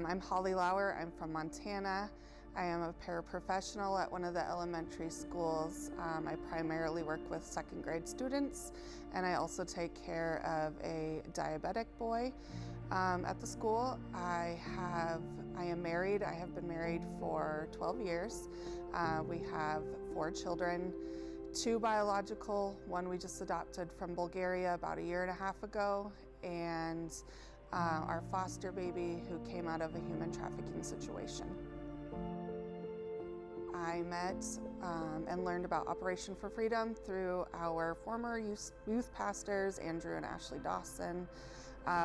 I'm Holly Lauer. I'm from Montana. I am a paraprofessional at one of the elementary schools. I primarily work with second grade students, and I also take care of a diabetic boy at the school. I am married. I have been married for 12 years. We have 4 children, 2 biological, 1 we just adopted from Bulgaria about a year and a half ago, and our foster baby who came out of a human trafficking situation. I met and learned about Operation for Freedom through our former youth pastors, Andrew and Ashley Dawson.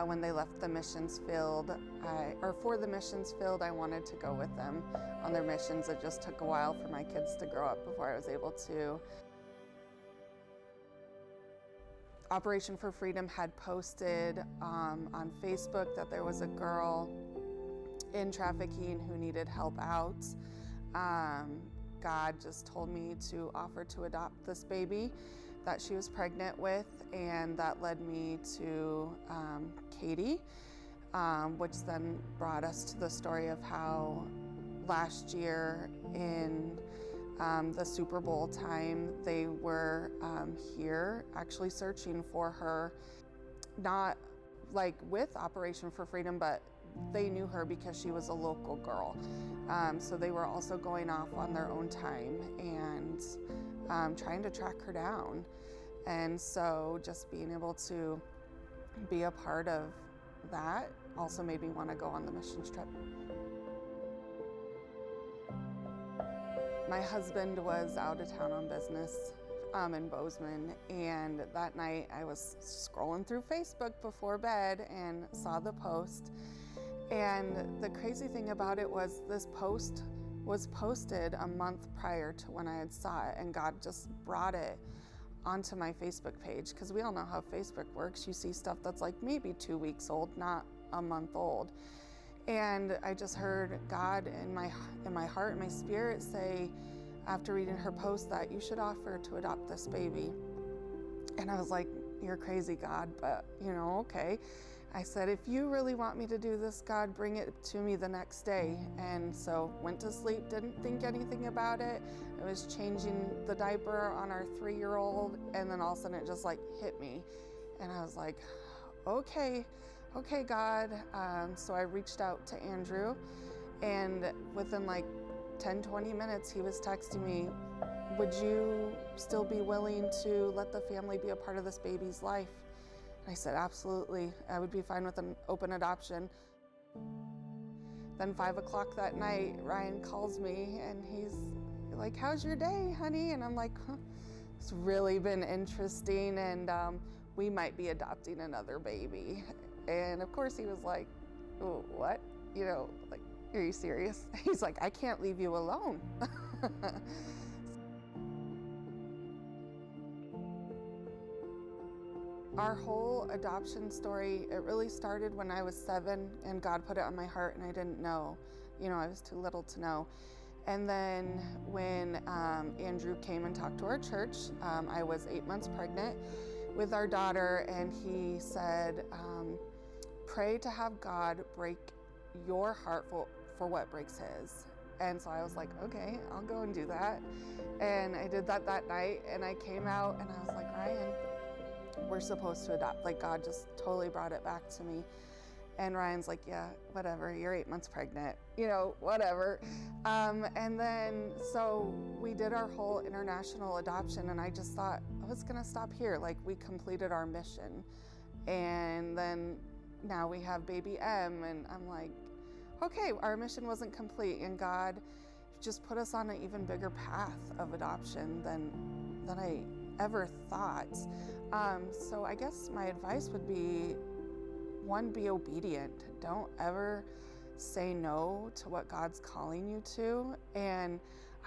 When they left the missions field, for the missions field, I wanted to go with them on their missions. It just took a while for my kids to grow up before I was able to. Operation for Freedom had posted on Facebook that there was a girl in trafficking who needed help out. God just told me to offer to adopt this baby that she was pregnant with, and that led me to Katie, which then brought us to the story of how last year in the Super Bowl time, they were here actually searching for her, not like with Operation for Freedom, but they knew her because she was a local girl. So they were also going off on their own time and trying to track her down. And so just being able to be a part of that also made me want to go on the missions trip. My husband was out of town on business in Bozeman, and that night I was scrolling through Facebook before bed and saw the post. And the crazy thing about it was this post was posted a month prior to when I had saw it, and God just brought it onto my Facebook page, because we all know how Facebook works. You see stuff that's like maybe 2 weeks old, not a month old. And I just heard God in my heart and my spirit say, after reading her post, that you should offer to adopt this baby. And I was like, you're crazy, God, but okay. I said, if you really want me to do this, God, bring it to me the next day. And so went to sleep, didn't think anything about it. I was changing the diaper on our 3-year-old, and then all of a sudden it just like hit me. And I was like, okay, God. So I reached out to Andrew, and within like 10-20 minutes, he was texting me, would you still be willing to let the family be a part of this baby's life? And I said, absolutely. I would be fine with an open adoption. Then 5 o'clock that night, Ryan calls me and he's like, how's your day, honey? And I'm like, it's really been interesting, and we might be adopting another baby. And of course he was like, oh, what? Like, are you serious? He's like, I can't leave you alone. Our whole adoption story, it really started when I was 7, and God put it on my heart and I didn't know. I was too little to know. And then when Andrew came and talked to our church, I was 8 months pregnant with our daughter, and he said, pray to have God break your heart for what breaks his. And so I was like, okay, I'll go and do that. And I did that night, and I came out and I was like, Ryan, we're supposed to adopt. Like, God just totally brought it back to me. And Ryan's like, yeah, whatever, you're 8 months pregnant, whatever. And then, so we did our whole international adoption, and I just thought, I was gonna stop here. Like, we completed our mission. And then now we have baby M, and I'm like, okay, our mission wasn't complete, and God just put us on an even bigger path of adoption than I ever thought. So I guess my advice would be, 1, be obedient. Don't ever say no to what God's calling you to. And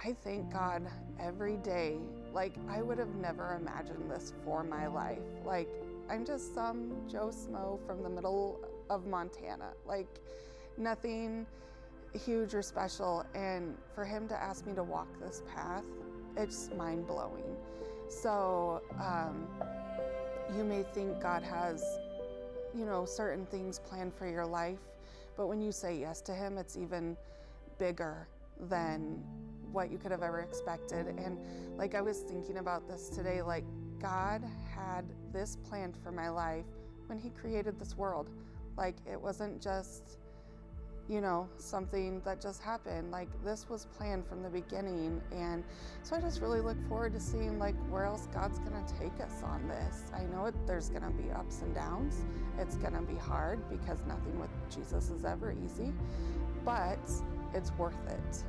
I thank God every day. Like, I would have never imagined this for my life. Like, I'm just some Joe Smo from the middle of Montana. Like, nothing huge or special. And for him to ask me to walk this path, it's mind-blowing. So you may think God has certain things planned for your life, But when you say yes to him, it's even bigger than what you could have ever expected. And like I was thinking about this today, like God had this planned for my life when he created this world. Like it wasn't just, something that just happened. Like this was planned from the beginning. And so I just really look forward to seeing like where else God's gonna take us on this. I know there's gonna be ups and downs. It's gonna be hard because nothing with Jesus is ever easy, but it's worth it.